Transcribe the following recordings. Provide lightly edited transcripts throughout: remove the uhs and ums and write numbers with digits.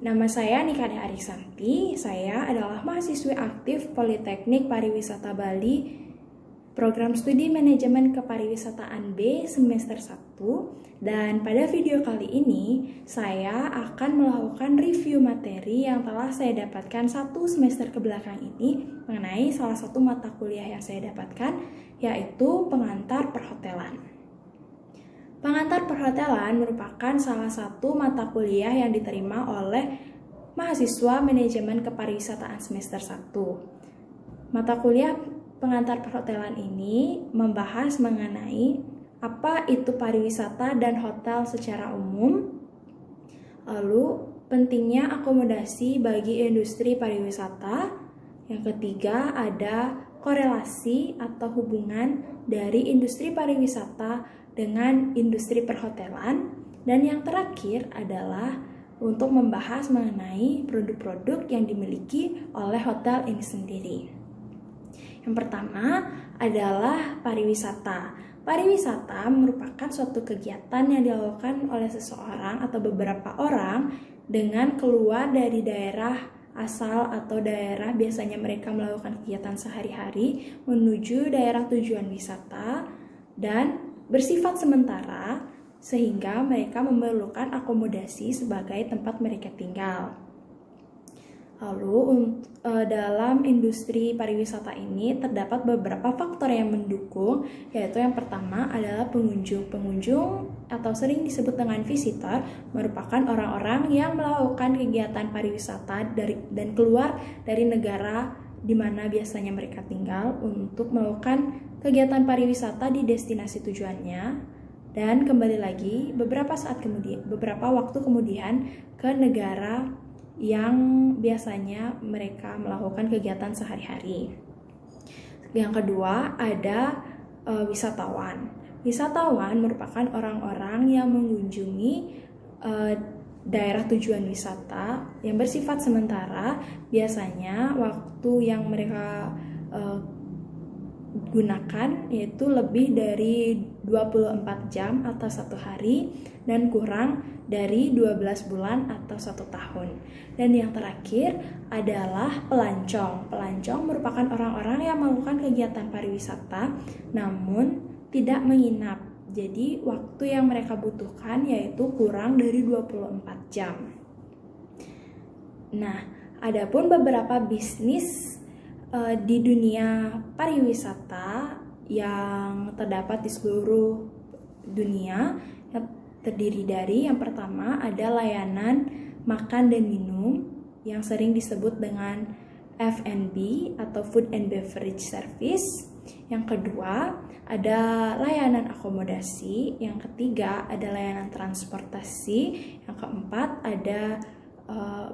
Nama saya Nikade Arisanti, saya adalah mahasiswi aktif Politeknik Pariwisata Bali, Program Studi Manajemen Kepariwisataan B semester 1, dan pada video kali ini saya akan melakukan review materi yang telah saya dapatkan 1 semester kebelakang ini mengenai salah satu mata kuliah yang saya dapatkan, yaitu pengantar perhotelan. Pengantar perhotelan merupakan salah satu mata kuliah yang diterima oleh mahasiswa manajemen kepariwisataan semester 1. Mata kuliah pengantar perhotelan ini membahas mengenai apa itu pariwisata dan hotel secara umum, lalu pentingnya akomodasi bagi industri pariwisata. Yang ketiga ada korelasi atau hubungan dari industri pariwisata dengan industri perhotelan, dan yang terakhir adalah untuk membahas mengenai produk-produk yang dimiliki oleh hotel ini sendiri. Yang pertama adalah pariwisata. Pariwisata merupakan suatu kegiatan yang dilakukan oleh seseorang atau beberapa orang dengan keluar dari daerah asal atau daerah biasanya mereka melakukan kegiatan sehari-hari menuju daerah tujuan wisata dan bersifat sementara sehingga mereka memerlukan akomodasi sebagai tempat mereka tinggal. Lalu dalam industri pariwisata ini terdapat beberapa faktor yang mendukung, yaitu yang pertama adalah pengunjung. Pengunjung atau sering disebut dengan visitor merupakan orang-orang yang melakukan kegiatan pariwisata dan keluar dari negara di mana biasanya mereka tinggal untuk melakukan kegiatan pariwisata di destinasi tujuannya dan kembali lagi beberapa waktu kemudian ke negara yang biasanya mereka melakukan kegiatan sehari-hari. Yang kedua ada wisatawan. Wisatawan merupakan orang-orang yang mengunjungi daerah tujuan wisata yang bersifat sementara, biasanya waktu yang mereka gunakan yaitu lebih dari 24 jam atau 1 hari dan kurang dari 12 bulan atau 1 tahun. Dan yang terakhir adalah pelancong. Pelancong merupakan orang-orang yang melakukan kegiatan pariwisata namun tidak menginap. Jadi waktu yang mereka butuhkan yaitu kurang dari 24 jam. Nah, adapun beberapa bisnis di dunia pariwisata yang terdapat di seluruh dunia yang terdiri dari yang pertama ada layanan makan dan minum yang sering disebut dengan F&B atau Food and Beverage Service. Yang kedua ada layanan akomodasi, yang ketiga ada layanan transportasi, yang keempat ada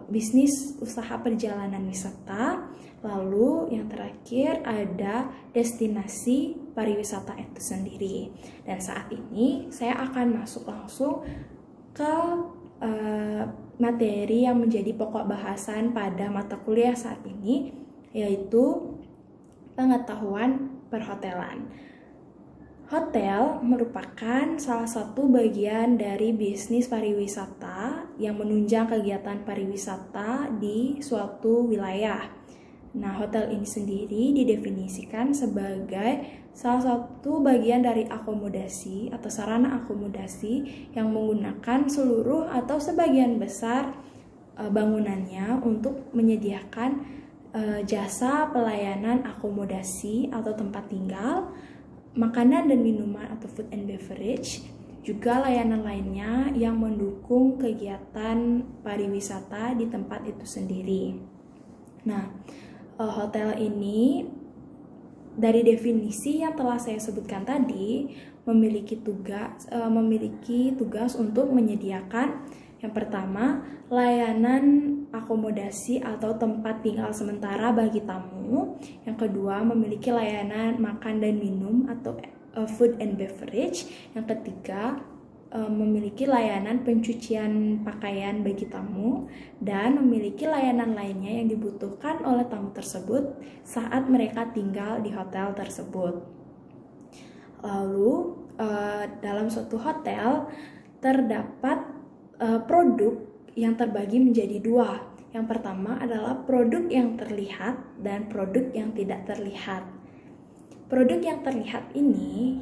bisnis usaha perjalanan wisata, lalu yang terakhir ada destinasi pariwisata itu sendiri. Dan saat ini saya akan masuk langsung ke materi yang menjadi pokok bahasan pada mata kuliah saat ini, yaitu pengetahuan perhotelan. Hotel merupakan salah satu bagian dari bisnis pariwisata yang menunjang kegiatan pariwisata di suatu wilayah. Nah, hotel ini sendiri didefinisikan sebagai salah satu bagian dari akomodasi atau sarana akomodasi yang menggunakan seluruh atau sebagian besar bangunannya untuk menyediakan jasa pelayanan akomodasi atau tempat tinggal, makanan dan minuman atau food and beverage, juga layanan lainnya yang mendukung kegiatan pariwisata di tempat itu sendiri. Nah, hotel ini dari definisi yang telah saya sebutkan tadi memiliki tugas untuk menyediakan yang pertama layanan akomodasi atau tempat tinggal sementara bagi tamu. Yang kedua memiliki layanan makan dan minum atau food and beverage. Yang ketiga memiliki layanan pencucian pakaian bagi tamu dan memiliki layanan lainnya yang dibutuhkan oleh tamu tersebut saat mereka tinggal di hotel tersebut. Lalu dalam suatu hotel terdapat produk yang terbagi menjadi dua. Yang pertama adalah produk yang terlihat dan produk yang tidak terlihat. Produk yang terlihat ini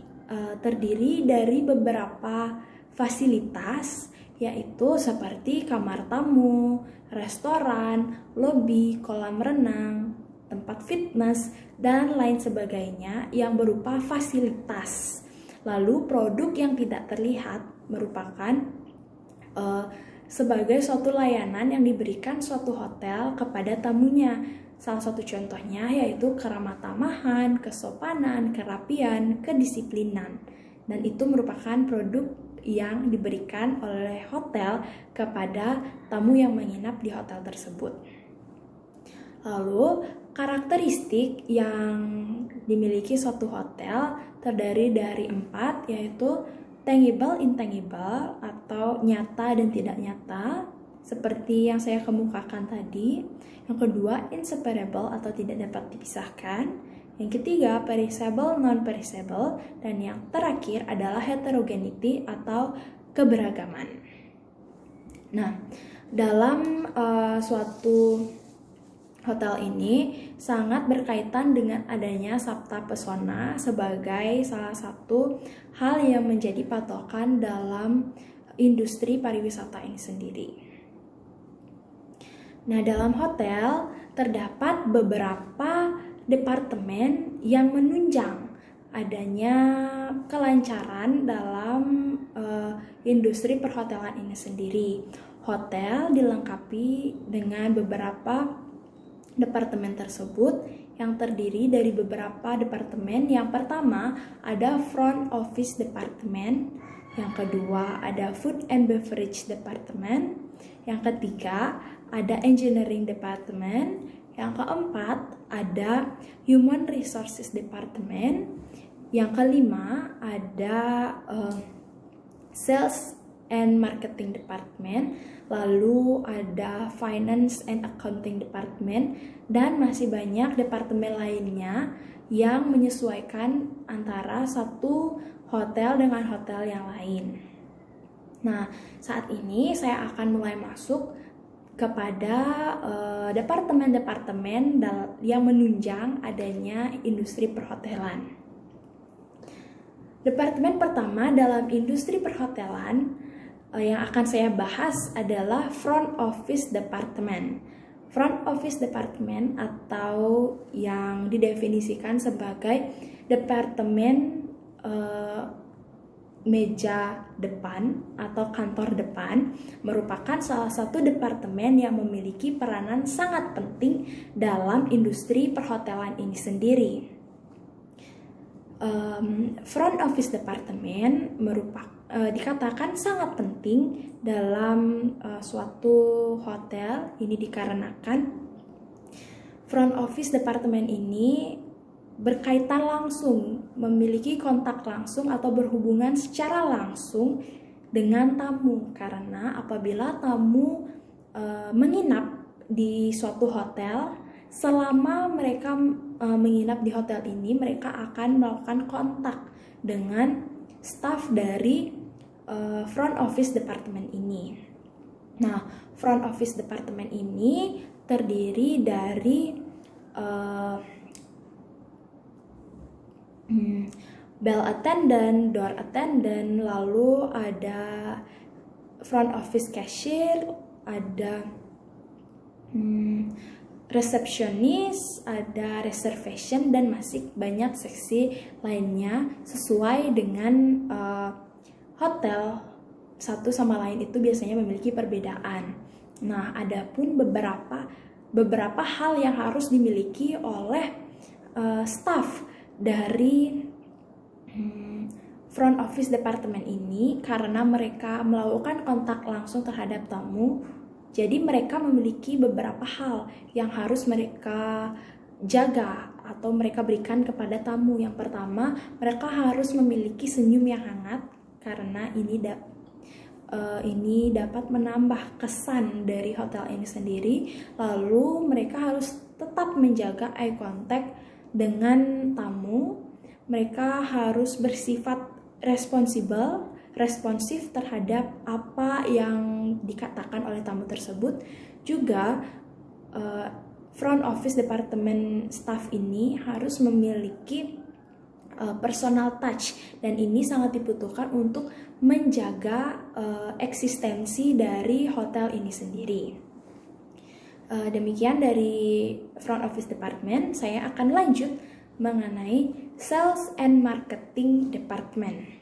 terdiri dari beberapa fasilitas, yaitu seperti kamar tamu, restoran, lobi, kolam renang, tempat fitness, dan lain sebagainya yang berupa fasilitas. Lalu produk yang tidak terlihat merupakan sebagai suatu layanan yang diberikan suatu hotel kepada tamunya. Salah satu contohnya yaitu keramah tamahan, kesopanan, kerapian, kedisiplinan. Dan itu merupakan produk yang diberikan oleh hotel kepada tamu yang menginap di hotel tersebut. Lalu, karakteristik yang dimiliki suatu hotel terdiri dari 4, yaitu tangible, intangible, atau nyata dan tidak nyata, seperti yang saya kemukakan tadi. Yang kedua, inseparable atau tidak dapat dipisahkan. Yang ketiga, perishable, non-perishable. Dan yang terakhir adalah heterogeneity atau keberagaman. Nah, dalam suatu hotel ini sangat berkaitan dengan adanya Sabta Pesona sebagai salah satu hal yang menjadi patokan dalam industri pariwisata ini sendiri. Nah, dalam hotel terdapat beberapa departemen yang menunjang adanya kelancaran dalam industri perhotelan ini sendiri. Hotel dilengkapi dengan beberapa departemen tersebut yang terdiri dari beberapa departemen. Yang pertama ada front office department, yang kedua ada food and beverage department, yang ketiga ada engineering department, yang keempat ada human resources department, yang kelima ada sales and marketing department, lalu ada finance and accounting department, dan masih banyak departemen lainnya yang menyesuaikan antara satu hotel dengan hotel yang lain. Nah, saat ini saya akan mulai masuk kepada departemen-departemen yang menunjang adanya industri perhotelan. Departemen pertama dalam industri perhotelan yang akan saya bahas adalah front office department. Front office department atau yang didefinisikan sebagai departemen meja depan atau kantor depan merupakan salah satu departemen yang memiliki peranan sangat penting dalam industri perhotelan ini sendiri. Front office department dikatakan sangat penting dalam suatu hotel. Ini dikarenakan front office department ini berkaitan langsung, memiliki kontak langsung atau berhubungan secara langsung dengan tamu. Karena apabila tamu menginap di suatu hotel, selama mereka menginap di hotel ini, mereka akan melakukan kontak dengan staf dari front office department ini. Nah, front office department ini terdiri dari bell attendant, door attendant, lalu ada front office cashier, ada resepsionis, ada reservation, dan masih banyak seksi lainnya sesuai dengan hotel satu sama lain itu biasanya memiliki perbedaan. Nah, ada pun beberapa hal yang harus dimiliki oleh staff dari front office department ini karena mereka melakukan kontak langsung terhadap tamu. Jadi mereka memiliki beberapa hal yang harus mereka jaga atau mereka berikan kepada tamu. Yang pertama, mereka harus memiliki senyum yang hangat karena ini dapat menambah kesan dari hotel ini sendiri. Lalu mereka harus tetap menjaga eye contact dengan tamu. Mereka harus bersifat responsibel responsif terhadap apa yang dikatakan oleh tamu tersebut. Juga front office departemen staff ini harus memiliki personal touch, dan ini sangat dibutuhkan untuk menjaga eksistensi dari hotel ini sendiri. Demikian dari front office department. Saya akan lanjut mengenai sales and marketing department.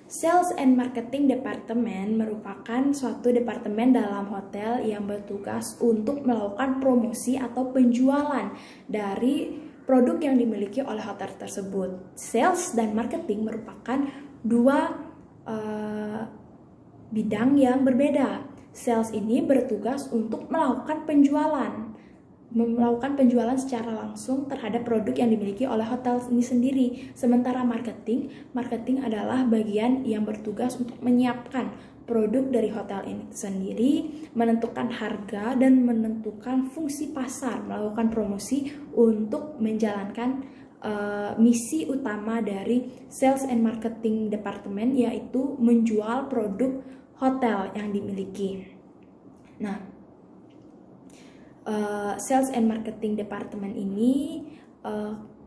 Sales and marketing department merupakan suatu departemen dalam hotel yang bertugas untuk melakukan promosi atau penjualan dari produk yang dimiliki oleh hotel tersebut. Sales dan marketing merupakan dua bidang yang berbeda. Sales ini bertugas untuk melakukan penjualan secara langsung terhadap produk yang dimiliki oleh hotel ini sendiri. Sementara marketing adalah bagian yang bertugas untuk menyiapkan produk dari hotel ini sendiri, menentukan harga dan menentukan fungsi pasar, melakukan promosi untuk menjalankan misi utama dari sales and marketing department, yaitu menjual produk hotel yang dimiliki. Nah, sales and marketing department ini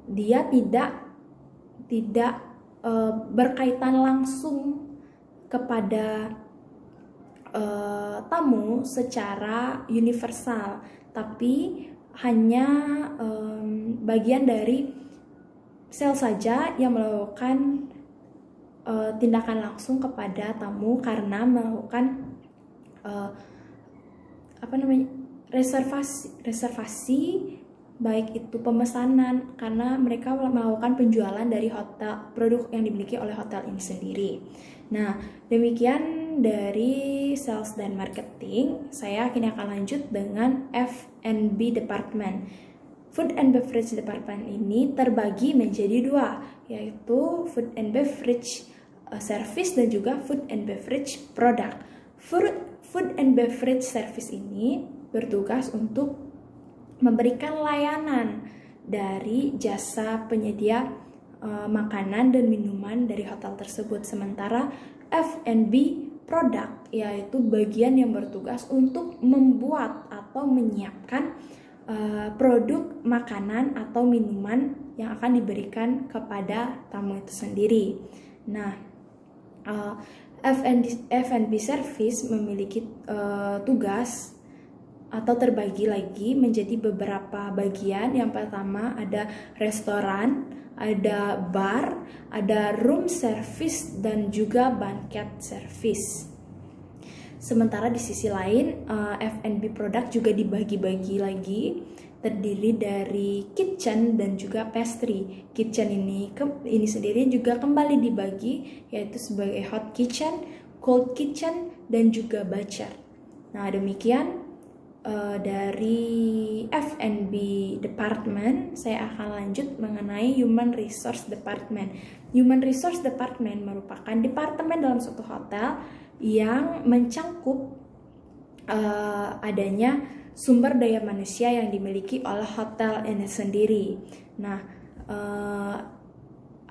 dia tidak berkaitan langsung kepada tamu secara universal, tapi hanya bagian dari sales saja yang melakukan tindakan langsung kepada tamu karena melakukan reservasi baik itu pemesanan, karena mereka melakukan penjualan dari hotel, produk yang dimiliki oleh hotel ini sendiri. Nah, demikian dari sales dan marketing. Saya kini akan lanjut dengan F&B department. Food and beverage department ini terbagi menjadi dua, yaitu food and beverage service dan juga food and beverage product. Food and beverage service ini bertugas untuk memberikan layanan dari jasa penyedia makanan dan minuman dari hotel tersebut. Sementara F&B product yaitu bagian yang bertugas untuk membuat atau menyiapkan produk makanan atau minuman yang akan diberikan kepada tamu itu sendiri. Nah, F&B service memiliki tugas atau terbagi lagi menjadi beberapa bagian. Yang pertama ada restoran, ada bar, ada room service, dan juga banquet service. Sementara di sisi lain, F&B product juga dibagi-bagi lagi, terdiri dari kitchen dan juga pastry. Kitchen ini sendiri juga kembali dibagi, yaitu sebagai hot kitchen, cold kitchen, dan juga butcher. Nah, demikian dari F&B department. Saya akan lanjut mengenai human resource department. Human resource department merupakan departemen dalam suatu hotel yang mencangkup adanya sumber daya manusia yang dimiliki oleh hotel ini sendiri. Nah,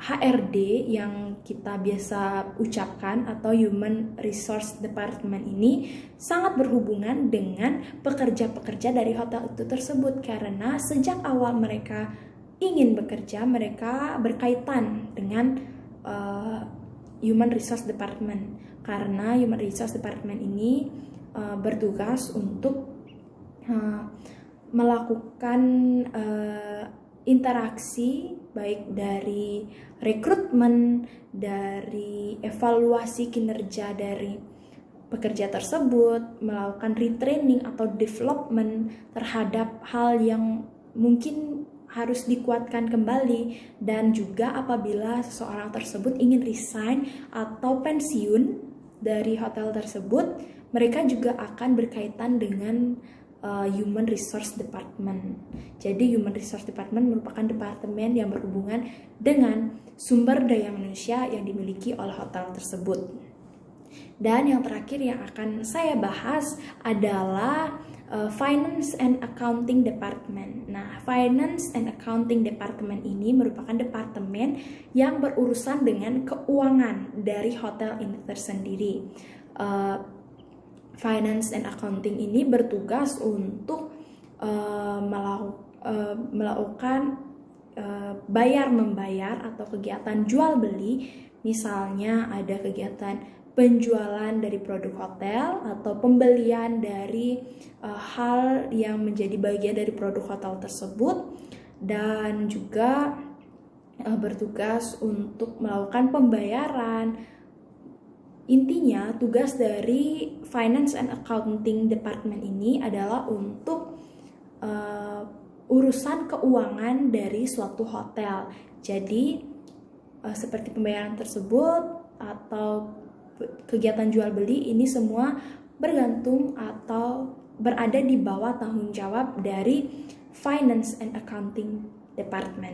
HRD yang kita biasa ucapkan atau Human Resource Department ini sangat berhubungan dengan pekerja-pekerja dari hotel itu tersebut, karena sejak awal mereka ingin bekerja, mereka berkaitan dengan Human Resource Department, karena Human Resource Department ini bertugas untuk melakukan interaksi baik dari rekrutmen, dari evaluasi kinerja dari pekerja tersebut, melakukan retraining atau development terhadap hal yang mungkin harus dikuatkan kembali, dan juga apabila seseorang tersebut ingin resign atau pensiun dari hotel tersebut, mereka juga akan berkaitan dengan Human Resource Department. Jadi Human Resource Department merupakan departemen yang berhubungan dengan sumber daya manusia yang dimiliki oleh hotel tersebut. Dan yang terakhir yang akan saya bahas adalah Finance and Accounting Department. Nah, Finance and Accounting Department ini merupakan departemen yang berurusan dengan keuangan dari hotel ini tersendiri. Finance and Accounting ini bertugas untuk melakukan bayar-membayar atau kegiatan jual beli. Misalnya ada kegiatan penjualan dari produk hotel atau pembelian dari hal yang menjadi bagian dari produk hotel tersebut, dan juga bertugas untuk melakukan pembayaran. Intinya tugas dari Finance and Accounting Department ini adalah untuk urusan keuangan dari suatu hotel. Jadi seperti pembayaran tersebut atau kegiatan jual beli ini semua bergantung atau berada di bawah tanggung jawab dari Finance and Accounting Department.